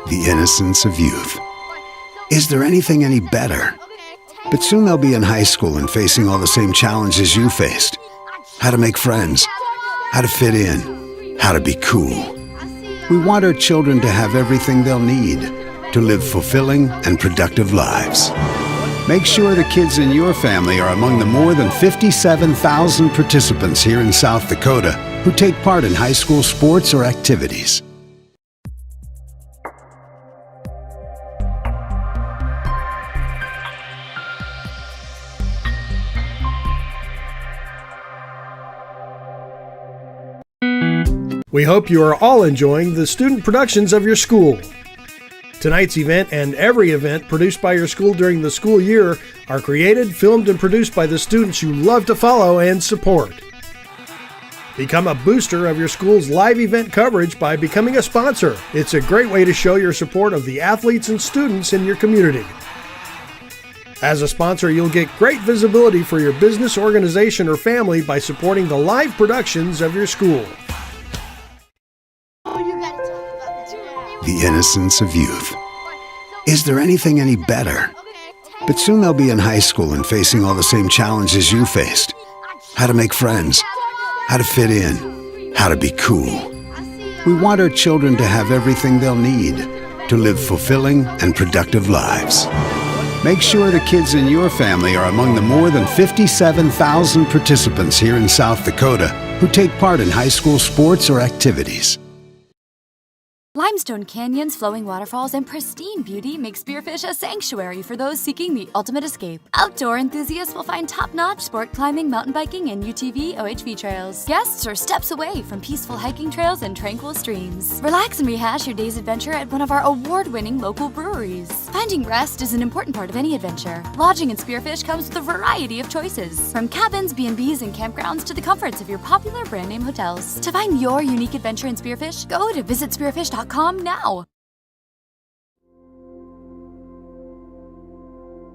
The innocence of youth. Is there anything any better? But soon they'll be in high school and facing all the same challenges you faced. How to make friends, how to fit in, how to be cool. We want our children to have everything they'll need to live fulfilling and productive lives. Make sure the kids in your family are among the more than 57,000 participants here in South Dakota who take part in high school sports or activities. We hope you are all enjoying the student productions of your school. Tonight's event and every event produced by your school during the school year are created, filmed, and produced by the students you love to follow and support. Become a booster of your school's live event coverage by becoming a sponsor. It's a great way to show your support of the athletes and students in your community. As a sponsor, you'll get great visibility for your business, organization, or family by supporting the live productions of your school. The innocence of youth. Is there anything any better? But soon they'll be in high school and facing all the same challenges you faced. How to make friends, how to fit in, how to be cool. We want our children to have everything they'll need to live fulfilling and productive lives. Make sure the kids in your family are among the more than 57,000 participants here in South Dakota who take part in high school sports or activities. Limestone canyons, flowing waterfalls, and pristine beauty make Spearfish a sanctuary for those seeking the ultimate escape. Outdoor enthusiasts will find top-notch sport climbing, mountain biking, and UTV OHV trails. Guests are steps away from peaceful hiking trails and tranquil streams. Relax and rehash your day's adventure at one of our award-winning local breweries. Finding rest is an important part of any adventure. Lodging in Spearfish comes with a variety of choices, from cabins, B&Bs, and campgrounds to the comforts of your popular brand-name hotels. To find your unique adventure in Spearfish, go to visitspearfish.com now.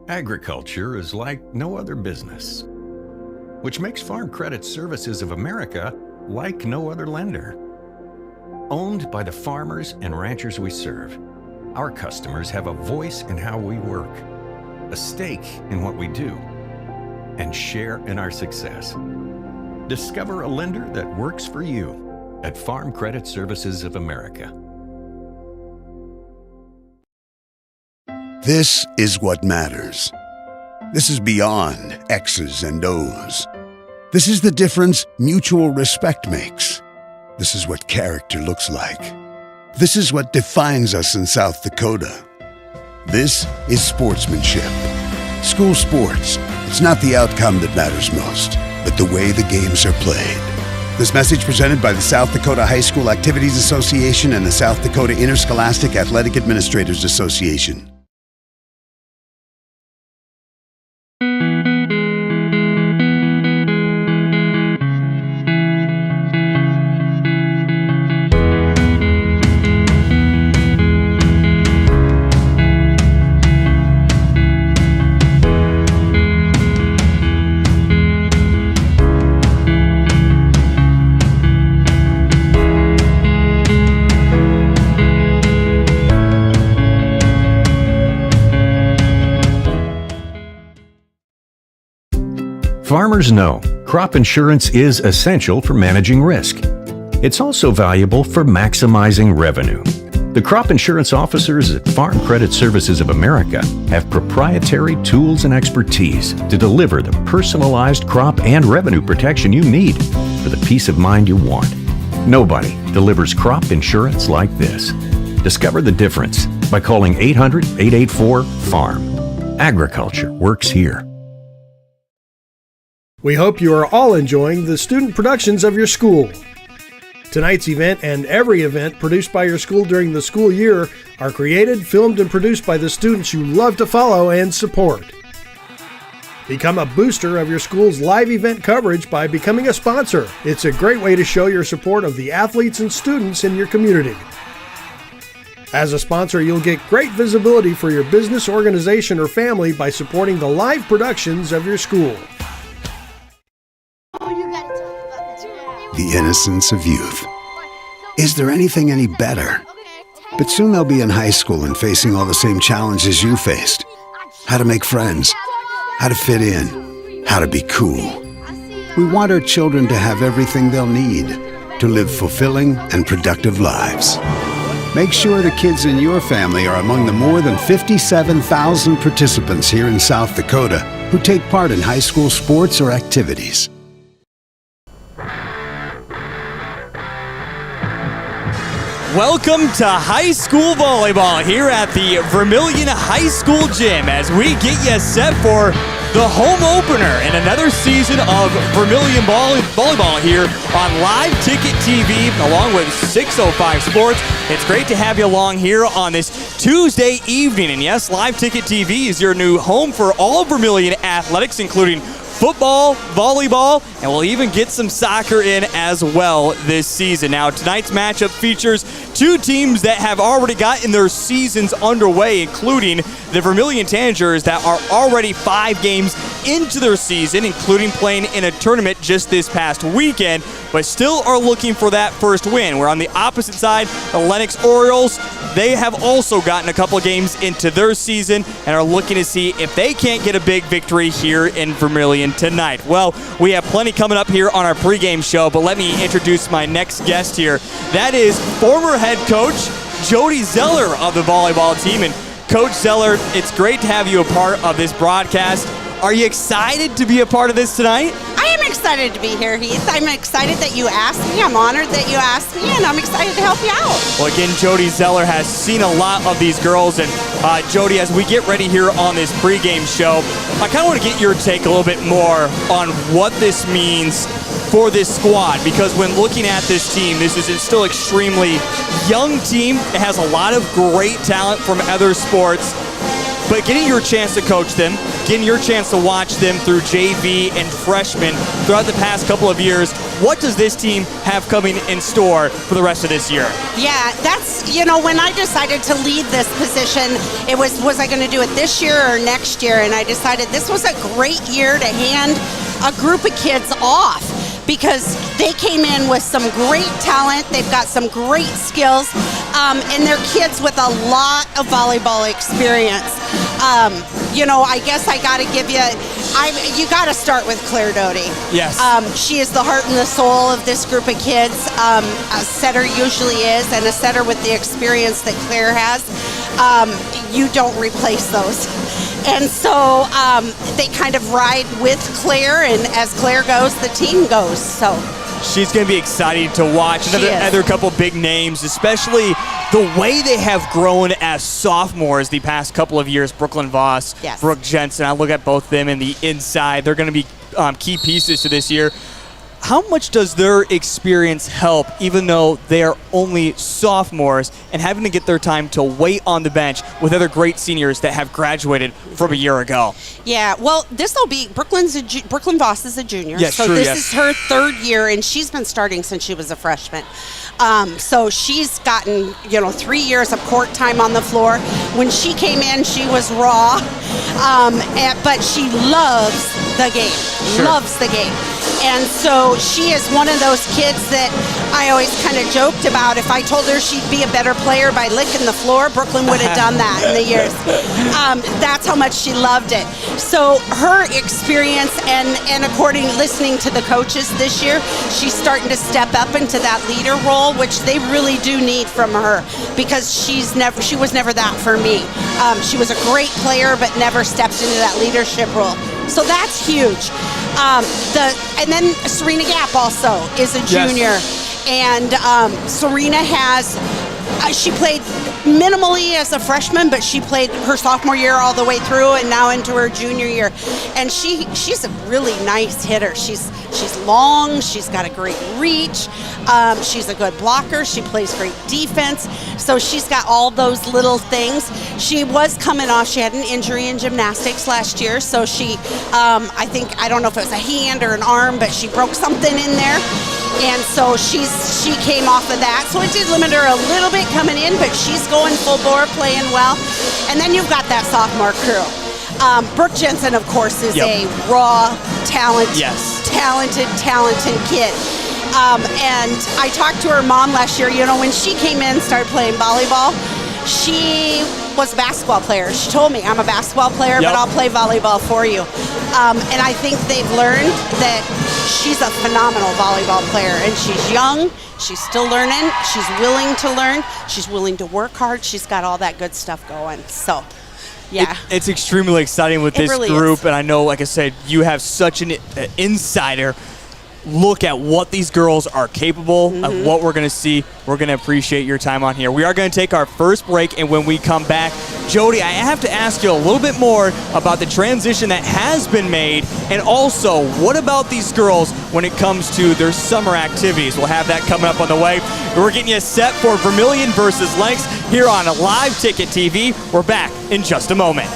Agriculture is like no other business, which makes Farm Credit Services of America like no other lender. Owned by the farmers and ranchers we serve, our customers have a voice in how we work, a stake in what we do, and share in our success. Discover a lender that works for you at Farm Credit Services of America. This is what matters. This is beyond X's and O's. This is the difference mutual respect makes. This is what character looks like. This is what defines us in South Dakota. This is sportsmanship. School sports, it's not the outcome that matters most, but the way the games are played. This message presented by the South Dakota High School Activities Association and the South Dakota Interscholastic Athletic Administrators Association. Farmers know crop insurance is essential for managing risk. It's also valuable for maximizing revenue. The crop insurance officers at Farm Credit Services of America have proprietary tools and expertise to deliver the personalized crop and revenue protection you need for the peace of mind you want. Nobody delivers crop insurance like this. Discover the difference by calling 800-884-FARM. Agriculture works here. We hope you are all enjoying the student productions of your school. Tonight's event and every event produced by your school during the school year are created, filmed, and produced by the students you love to follow and support. Become a booster of your school's live event coverage by becoming a sponsor. It's a great way to show your support of the athletes and students in your community. As a sponsor, you'll get great visibility for your business, organization, or family by supporting the live productions of your school. The innocence of youth. Is there anything any better? But soon they'll be in high school and facing all the same challenges you faced. How to make friends, how to fit in, how to be cool. We want our children to have everything they'll need to live fulfilling and productive lives. Make sure the kids in your family are among the more than 57,000 participants here in South Dakota who take part in high school sports or activities. Welcome to high school volleyball here at the Vermillion High School Gym as we get you set for the home opener in another season of Vermillion Volleyball here on Live Ticket TV along with 605 Sports. It's great to have you along here on this Tuesday evening. And yes, Live Ticket TV is your new home for all Vermillion athletics, including football, volleyball, and we'll even get some soccer in as well this season. Now, tonight's matchup features two teams that have already gotten their seasons underway, including the Vermillion Tanagers that are already 5 games into their season, including playing in a tournament just this past weekend, but still are looking for that first win. We're on the opposite side, the Lennox Orioles. They have also gotten a couple of games into their season and are looking to see if they can't get a big victory here in Vermillion tonight. Well, we have plenty coming up here on our pregame show, but let me introduce my next guest here. That is former head coach Jody Zeller of the volleyball team. And Coach Zeller, it's great to have you a part of this broadcast. Are you excited to be a part of this tonight? I am excited to be here, Heath. I'm excited that you asked me. I'm honored that you asked me, and I'm excited to help you out. Well, again, Jody Zeller has seen a lot of these girls. And Jody, as we get ready here on this pregame show, I kind of want to get your take a little bit more on what this means for this squad, because when looking at this team, this is a still extremely young team. It has a lot of great talent from other sports. But getting your chance to coach them, getting your chance to watch them through JV and freshmen throughout the past couple of years, what does this team have coming in store for the rest of this year? Yeah, that's, when I decided to leave this position, it was I going to do it this year or next year? And I decided this was a great year to hand a group of kids off, because they came in with some great talent. They've got some great skills, and they're kids with a lot of volleyball experience. I guess I got to give you got to start with Claire Doty. Yes. She is the heart and the soul of this group of kids. A setter usually is, and a setter with the experience that Claire has, you don't replace those. And so they kind of ride with Claire, and as Claire goes, the team goes. So she's going to be exciting to watch. Another couple big names, especially the way they have grown as sophomores the past couple of years. Brooklyn Voss, yes. Brooke Jensen. I look at both them in the inside. They're going to be key pieces to this year. How much does their experience help, even though they are only sophomores and having to get their time to wait on the bench with other great seniors that have graduated from a year ago? Yeah, well, this will be Brooklyn Voss is a junior, yes, so true, this yes. is her 3rd year, and she's been starting since she was a freshman. So she's gotten 3 years of court time on the floor. When she came in, she was raw, but she loves the game. Sure. Loves the game. And so she is one of those kids that I always kind of joked about. If I told her she'd be a better player by licking the floor, Brooklyn would have done that in the years. That's how much she loved it. So her experience and listening to the coaches this year, she's starting to step up into that leader role, which they really do need from her, because she was never that for me. She was a great player, but never stepped into that leadership role. So that's huge. And then Serena Gap also is a junior. Yes. And Serena has, she played minimally as a freshman, but she played her sophomore year all the way through and now into her junior year. And she's a really nice hitter. She's long, she's got a great reach, she's a good blocker, she plays great defense. So she's got all those little things. She was coming off, she had an injury in gymnastics last year, so she, I don't know if it was a hand or an arm, but she broke something in there. And so she came off of that. So it did limit her a little bit coming in, but she's going full bore, playing well. And then you've got that sophomore crew. Brooke Jensen, of course, is a raw, talented kid. And I talked to her mom last year. You know, when she came in and started playing volleyball, she was a basketball player. She told me, I'm a basketball player, but I'll play volleyball for you. And I think they've learned that she's a phenomenal volleyball player, and she's young. She's still learning. She's willing to learn. She's willing to work hard. She's got all that good stuff going. So, yeah. It's extremely exciting with this really group, is. and I know, like I said, you have such an insider look at what these girls are capable of, what we're going to see. We're going to appreciate your time on here. We are going to take our first break, and when we come back, Jody, I have to ask you a little bit more about the transition that has been made, and also, what about these girls when it comes to their summer activities? We'll have that coming up on the way. We're getting you set for Vermillion versus Lennox here on Live Ticket TV. We're back in just a moment.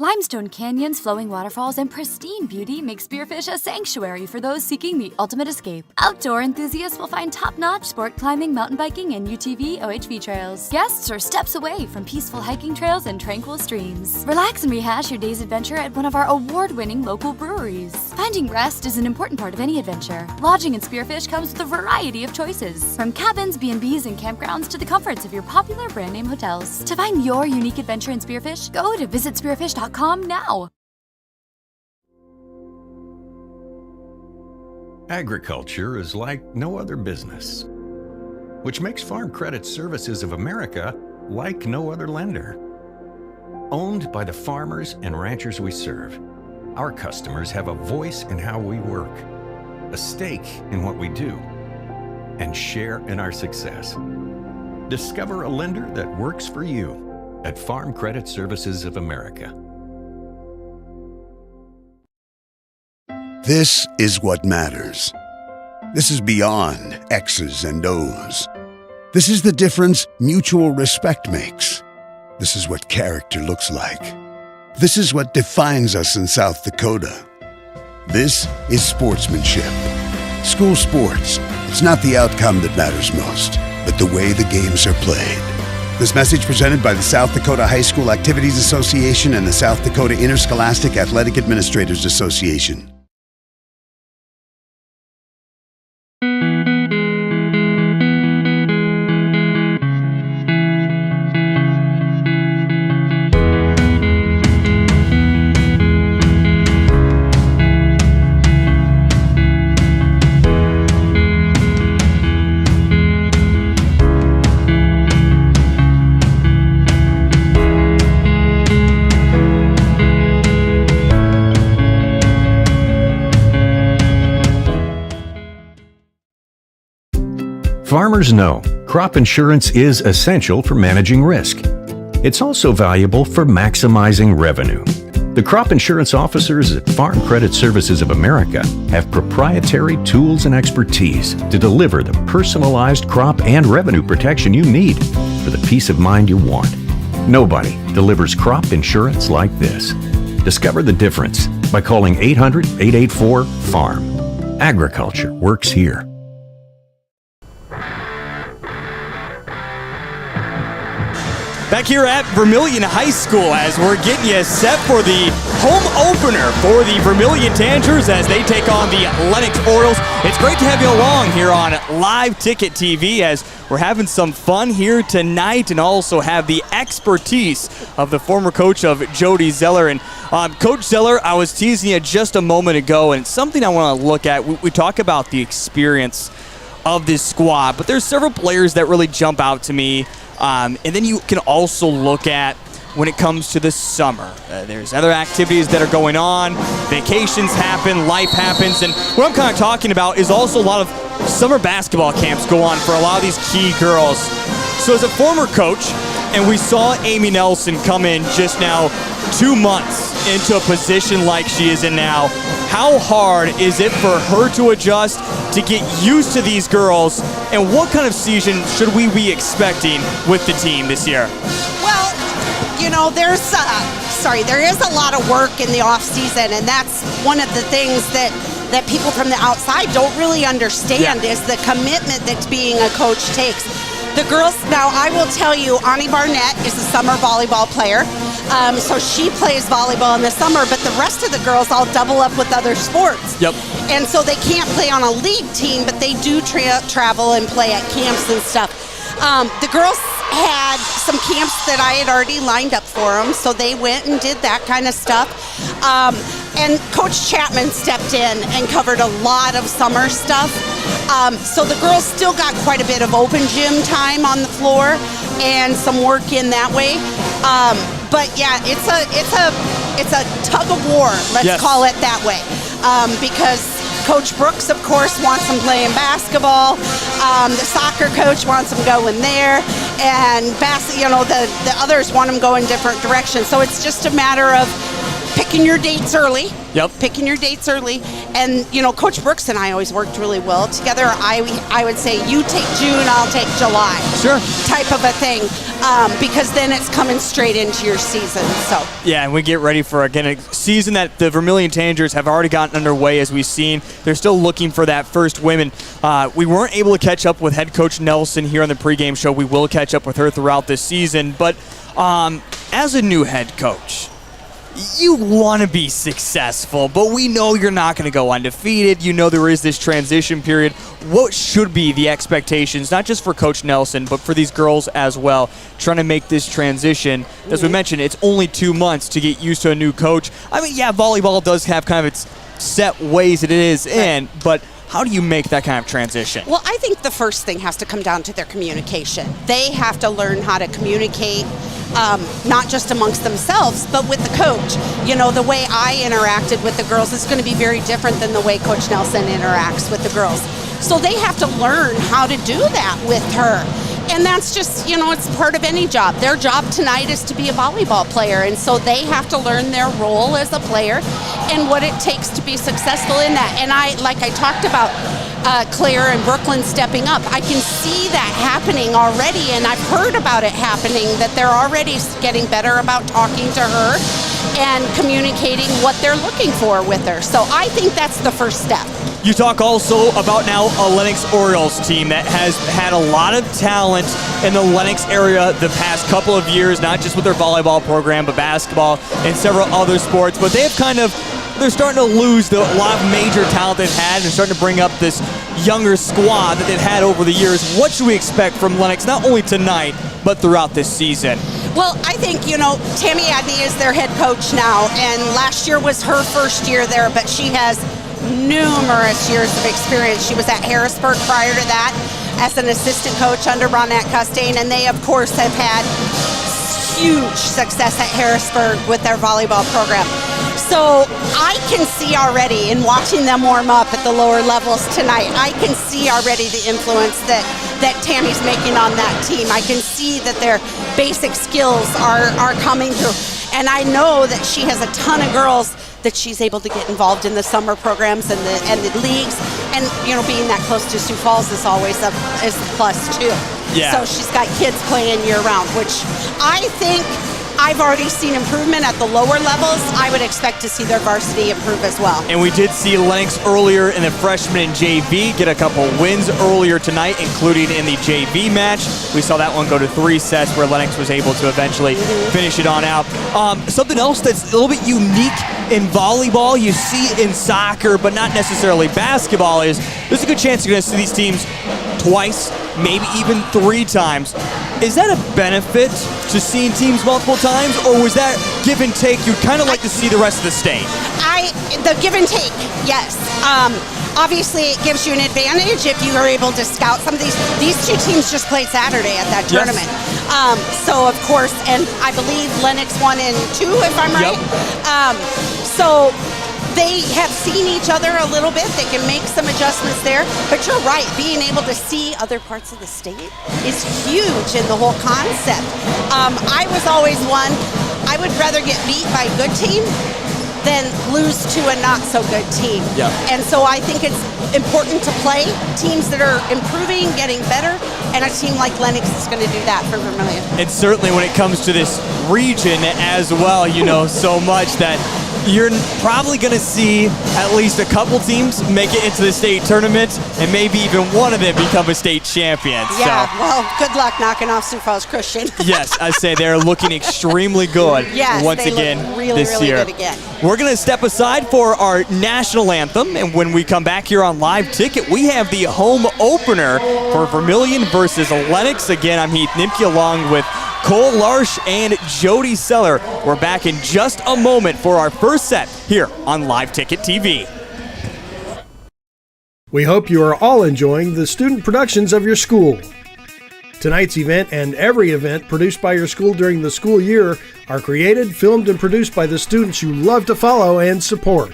Limestone canyons, flowing waterfalls, and pristine beauty make Spearfish a sanctuary for those seeking the ultimate escape. Outdoor enthusiasts will find top-notch sport climbing, mountain biking, and UTV OHV trails. Guests are steps away from peaceful hiking trails and tranquil streams. Relax and rehash your day's adventure at one of our award-winning local breweries. Finding rest is an important part of any adventure. Lodging in Spearfish comes with a variety of choices, from cabins, B&Bs, and campgrounds to the comforts of your popular brand-name hotels. To find your unique adventure in Spearfish, go to visitspearfish.com now. Agriculture is like no other business, which makes Farm Credit Services of America like no other lender. Owned by the farmers and ranchers we serve, our customers have a voice in how we work, a stake in what we do, and share in our success. Discover a lender that works for you at Farm Credit Services of America. This is what matters. This is beyond X's and O's. This is the difference mutual respect makes. This is what character looks like. This is what defines us in South Dakota. This is sportsmanship. School sports, it's not the outcome that matters most, but the way the games are played. This message presented by the South Dakota High School Activities Association and the South Dakota Interscholastic Athletic Administrators Association. Farmers know crop insurance is essential for managing risk. It's also valuable for maximizing revenue. The crop insurance officers at Farm Credit Services of America have proprietary tools and expertise to deliver the personalized crop and revenue protection you need for the peace of mind you want. Nobody delivers crop insurance like this. Discover the difference by calling 800-884-FARM. Agriculture works here. Back here at Vermillion High School as we're getting you set for the home opener for the Vermillion Tanagers as they take on the Lennox Orioles. It's great to have you along here on Live Ticket TV as we're having some fun here tonight and also have the expertise of the former coach of Jody Zeller. And Coach Zeller, I was teasing you just a moment ago, and it's something I want to look at. We talk about the experience of this squad, but there's several players that really jump out to me. And then you can also look at when it comes to the summer. There's other activities that are going on, vacations happen, life happens, and what I'm kind of talking about is also a lot of summer basketball camps go on for a lot of these key girls. So as a former coach, and we saw Amy Nelson come in just now 2 months into a position like she is in now, how hard is it for her to adjust, to get used to these girls, and what kind of season should we be expecting with the team this year? Well, you know, there is a lot of work in the off season, and that's one of the things that people from the outside don't really understand is the commitment that being a coach takes. The girls, now I will tell you, Ani Barnett is a summer volleyball player. So she plays volleyball in the summer, but the rest of the girls all double up with other sports. Yep. And so they can't play on a league team, but they do travel and play at camps and stuff. The girls had some camps that I had already lined up for them, so they went and did that kind of stuff. And Coach Chapman stepped in and covered a lot of summer stuff. So the girls still got quite a bit of open gym time on the floor and some work in that way. But yeah, it's a tug of war, let's call it that way, because Coach Brooks, of course, wants them playing basketball. The soccer coach wants them going there, and the others want them going different directions. So it's just a matter of picking your dates early. Yep. Picking your dates early. And, Coach Brooks and I always worked really well together. I would say, you take June, I'll take July. Sure. Type of a thing. Because then it's coming straight into your season. So. Yeah, and we get ready for, again, a season that the Vermillion Tanagers have already gotten underway, as we've seen. They're still looking for that first win. We weren't able to catch up with head coach Nelson here on the pregame show. We will catch up with her throughout this season. But as a new head coach, you want to be successful, but we know you're not going to go undefeated. You know there is this transition period. What should be the expectations, not just for Coach Nelson, but for these girls as well, trying to make this transition? As we mentioned, it's only 2 months to get used to a new coach. I mean, yeah, volleyball does have kind of its set ways that it is in, but how do you make that kind of transition? Well, I think the first thing has to come down to their communication. They have to learn how to communicate, not just amongst themselves, but with the coach. The way I interacted with the girls is going to be very different than the way Coach Nelson interacts with the girls. So they have to learn how to do that with her. And that's just, it's part of any job. Their job tonight is to be a volleyball player, and so they have to learn their role as a player and what it takes to be successful in that. And like I talked about, Claire and Brooklyn stepping up, I can see that happening already, and I've heard about it happening, that they're already getting better about talking to her and communicating what they're looking for with her. So I think that's the first step. You talk also about now a Lennox Orioles team that has had a lot of talent in the Lennox area the past couple of years, not just with their volleyball program, but basketball and several other sports. But they're starting to lose a lot of major talent they've had and starting to bring up this younger squad that they've had over the years. What should we expect from Lennox, not only tonight, but throughout this season? Well, I think, Tammy Adney is their head coach now, and last year was her first year there, but she has numerous years of experience. She was at Harrisburg prior to that as an assistant coach under Ronette Costain, and they, of course, have had huge success at Harrisburg with their volleyball program. So I can see already, in watching them warm up at the lower levels tonight, I can see already the influence that Tammy's making on that team. I can see that their basic skills are coming through. And I know that she has a ton of girls that she's able to get involved in the summer programs and the leagues. And, being that close to Sioux Falls is always a plus, too. Yeah. So she's got kids playing year-round, which I think I've already seen improvement at the lower levels. I would expect to see their varsity improve as well. And we did see Lennox earlier in the freshman and JV get a couple wins earlier tonight, including in the JV match. We saw that one go to 3 sets where Lennox was able to eventually finish it on out. Something else that's a little bit unique in volleyball, you see it in soccer, but not necessarily basketball, is there's a good chance you're going to see these teams twice, maybe even 3 times. Is that a benefit to seeing teams multiple times, or was that give and take you'd kind of like to see the rest of the state? The give and take, yes. Obviously, it gives you an advantage if you are able to scout some of these. These 2 teams just played Saturday at that tournament. Yes. So, of course, and I believe Lennox won in 2, if I'm right. Yep. So they have seen each other a little bit. They can make some adjustments there. But you're right, being able to see other parts of the state is huge in the whole concept. I was always one, I would rather get beat by a good team than lose to a not-so-good team. Yep. And so I think it's important to play teams that are improving, getting better, and a team like Lennox is going to do that for Vermillion. And certainly when it comes to this region as well, so much that you're probably going to see at least a couple teams make it into the state tournament, and maybe even one of them become a state champion. Yeah, so, well, good luck knocking off Sioux Falls Christian. yes, I say they're looking extremely good once they again look really, this really year. good again. We're going to step aside for our national anthem, and when we come back here on Live Ticket, we have the home opener for Vermillion versus Lennox. Again, I'm Heath Nimke along with Cole Larsch and Jody Seller. We're back in just a moment for our first set here on Live Ticket TV. We hope you are all enjoying the student productions of your school. Tonight's event and every event produced by your school during the school year are created, filmed, and produced by the students you love to follow and support.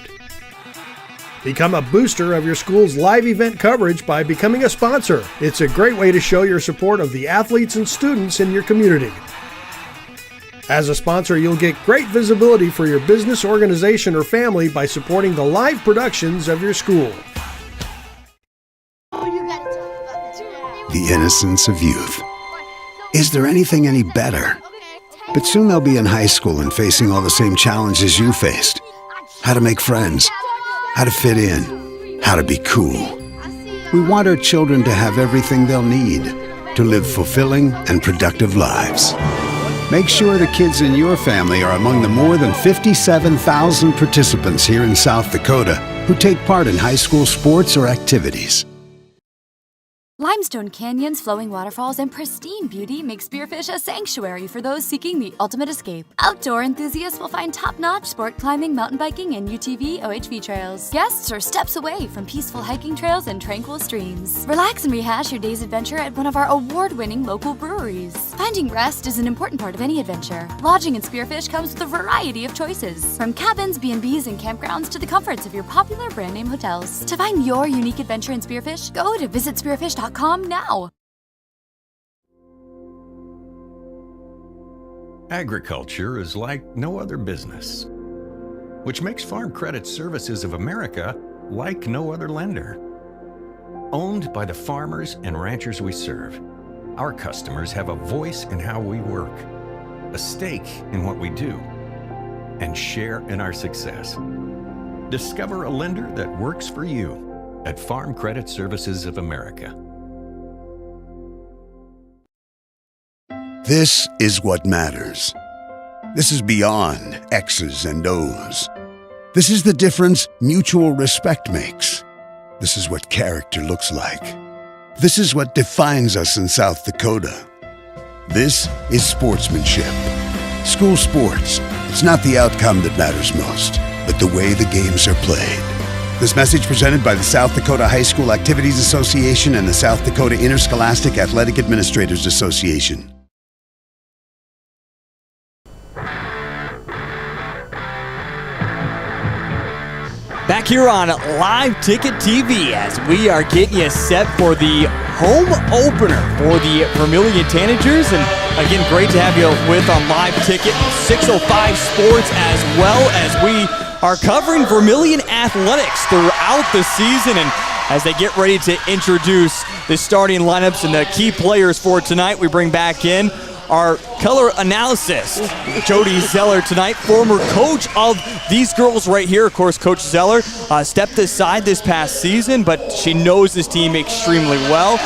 Become a booster of your school's live event coverage by becoming a sponsor. It's a great way to show your support of the athletes and students in your community. As a sponsor, you'll get great visibility for your business, organization, or family by supporting the live productions of your school. The innocence of youth. Is there anything any better? But soon they'll be in high school and facing all the same challenges you faced. How to make friends, how to fit in, how to be cool. We want our children to have everything they'll need to live fulfilling and productive lives. Make sure the kids in your family are among the more than 57,000 participants here in South Dakota who take part in high school sports or activities. Limestone canyons, flowing waterfalls, and pristine beauty make Spearfish a sanctuary for those seeking the ultimate escape. Outdoor enthusiasts will find top-notch sport climbing, mountain biking, and UTV OHV trails. Guests are steps away from peaceful hiking trails and tranquil streams. Relax and rehash your day's adventure at one of our award-winning local breweries. Finding rest is an important part of any adventure. Lodging in Spearfish comes with a variety of choices, from cabins, B&Bs, and campgrounds to the comforts of your popular brand-name hotels. To find your unique adventure in Spearfish, go to visitspearfish.com now. Agriculture is like no other business, which makes Farm Credit Services of America like no other lender. Owned by the farmers and ranchers we serve, our customers have a voice in how we work, a stake in what we do, and share in our success. Discover a lender that works for you at Farm Credit Services of America. This is what matters. This is beyond X's and O's. This is the difference mutual respect makes. This is what character looks like. This is what defines us in South Dakota. This is sportsmanship. School sports, it's not the outcome that matters most, but the way the games are played. This message presented by the South Dakota High School Activities Association and the South Dakota Interscholastic Athletic Administrators Association. Back here on Live Ticket TV as we are getting you set for the home opener for the Vermillion Tanagers. And again, great to have you with on Live Ticket 605 Sports, as well as we are covering Vermillion athletics throughout the season. And as they get ready to introduce the starting lineups and the key players for tonight, we bring back in our color analysis, Jody Zeller tonight, former coach of these girls right here. Of course, Coach Zeller stepped aside this past season, but she knows this team extremely well.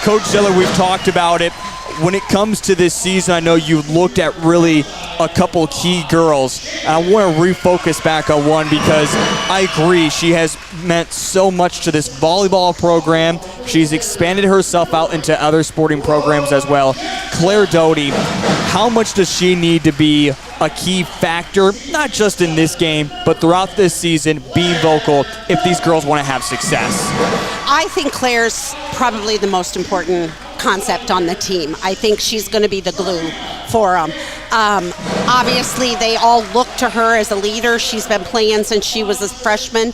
Coach Zeller, we've talked about it. When it comes to this season, I know you looked at really a couple key girls. And I want to refocus back on one because I agree, she has meant so much to this volleyball program. She's expanded herself out into other sporting programs as well. Claire Doty, how much does she need to be a key factor, not just in this game, but throughout this season, being vocal if these girls want to have success? I think Claire's probably the most important concept on the team. I think she's going to be the glue for them. Obviously, they all look to her as a leader. She's been playing since she was a freshman.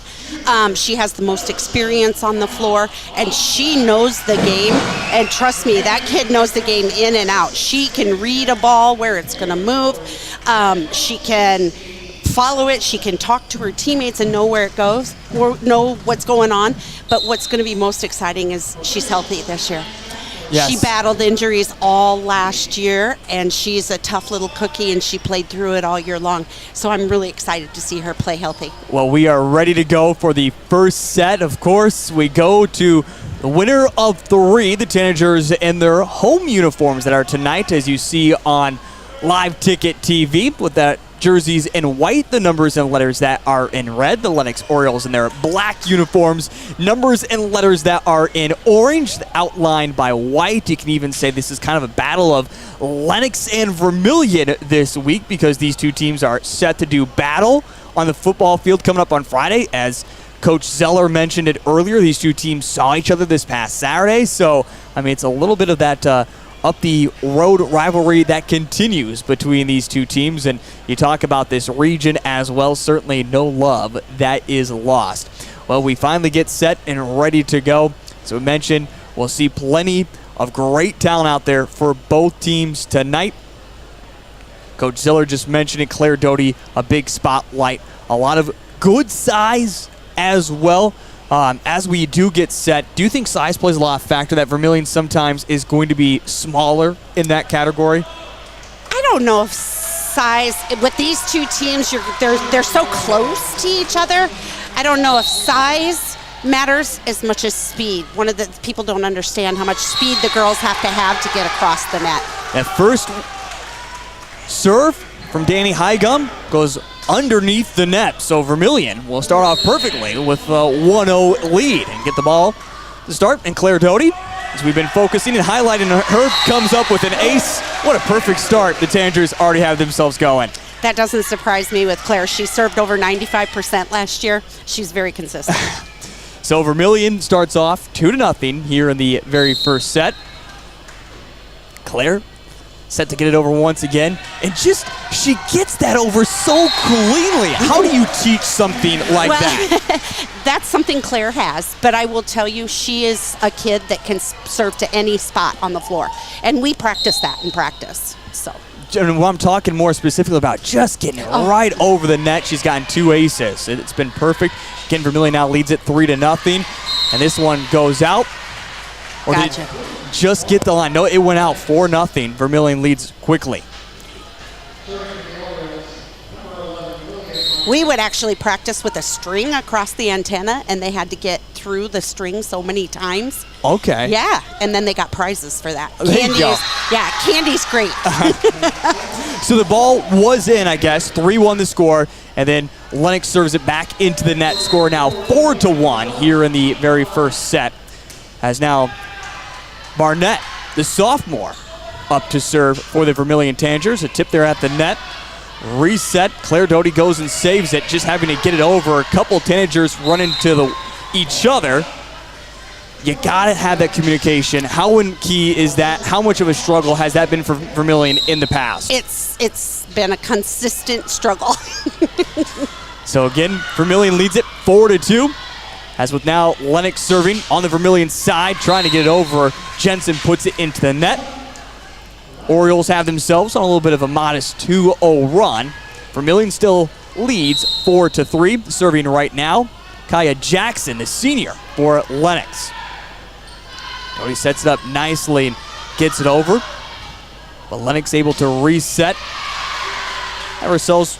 She has the most experience on the floor, and she knows the game. And trust me, that kid knows the game in and out. She can read a ball where it's going to move. She can follow it. She can talk to her teammates and know where it goes, or know what's going on. But what's going to be most exciting is she's healthy this year. Yes. She battled injuries all last year, and she's a tough little cookie, and she played through it all year long. So I'm really excited to see her play healthy. Well, we are ready to go for the first set. Of course, we go to the winner of 3, the Tanagers in their home uniforms that are tonight, as you see on Live Ticket TV, with that jerseys in white, the numbers and letters that are in red. The Lennox Orioles in their black uniforms, numbers and letters that are in orange, outlined by white. You can even say this is kind of a battle of Lennox and Vermillion this week, because these two teams are set to do battle on the football field coming up on Friday. As Coach Zeller mentioned it earlier, these two teams saw each other this past Saturday. So, I mean, it's a little bit of that up the road rivalry that continues between these two teams. And you talk about this region as well, certainly no love that is lost. Well, we finally get set and ready to go. So we mentioned we'll see plenty of great talent out there for both teams tonight. Coach Ziller just mentioned it, Claire Doty, a big spotlight, a lot of good size as well. As we do get set, do you think size plays a lot of factor, that Vermillion sometimes is going to be smaller in that category? I don't know if size, with these two teams, they're so close to each other. I don't know if size matters as much as speed. One of the people don't understand how much speed the girls have to get across the net. That first serve from Danny Highgum goes underneath the net. So Vermillion will start off perfectly with a 1-0 lead and get the ball to start. And Claire Doty, as we've been focusing and highlighting her, comes up with an ace. What a perfect start. The Tanagers already have themselves going. That doesn't surprise me with Claire. She served over 95% last year. She's very consistent. So Vermillion starts off 2-0 here in the very first set. Claire set to get it over once again, and she gets that over so cleanly. How do you teach something like that? That's something Claire has, but I will tell you, she is a kid that can serve to any spot on the floor, and we practice that in practice. So. And what I'm talking more specifically about, just getting it right over the net. She's gotten 2 aces. It's been perfect. Again, Vermillion now leads it 3-0, and this one goes out. Or gotcha. Just get the line. No, it went out 4-0. Vermillion leads quickly. We would actually practice with a string across the antenna, and they had to get through the string so many times. Okay. Yeah, and then they got prizes for that. There you go. Yeah, candy's great. So the ball was in, I guess. 3-1 the score, and then Lennox serves it back into the net. Score now 4-1 here in the very first set. As now Barnett, the sophomore, up to serve for the Vermillion Tanagers. A tip there at the net. Reset. Claire Doty goes and saves it, just having to get it over. A couple Tanagers run into each other. You got to have that communication. How key is that? How much of a struggle has that been for Vermillion in the past? It's been a consistent struggle. So again, Vermillion leads it 4-2. As with now Lennox serving on the Vermillion side, trying to get it over. Jensen puts it into the net. Orioles have themselves on a little bit of a modest 2-0 run. Vermillion still leads 4-3. Serving right now, Kaya Jackson, the senior for Lennox. Doty sets it up nicely and gets it over. But Lennox able to reset. Have ourselves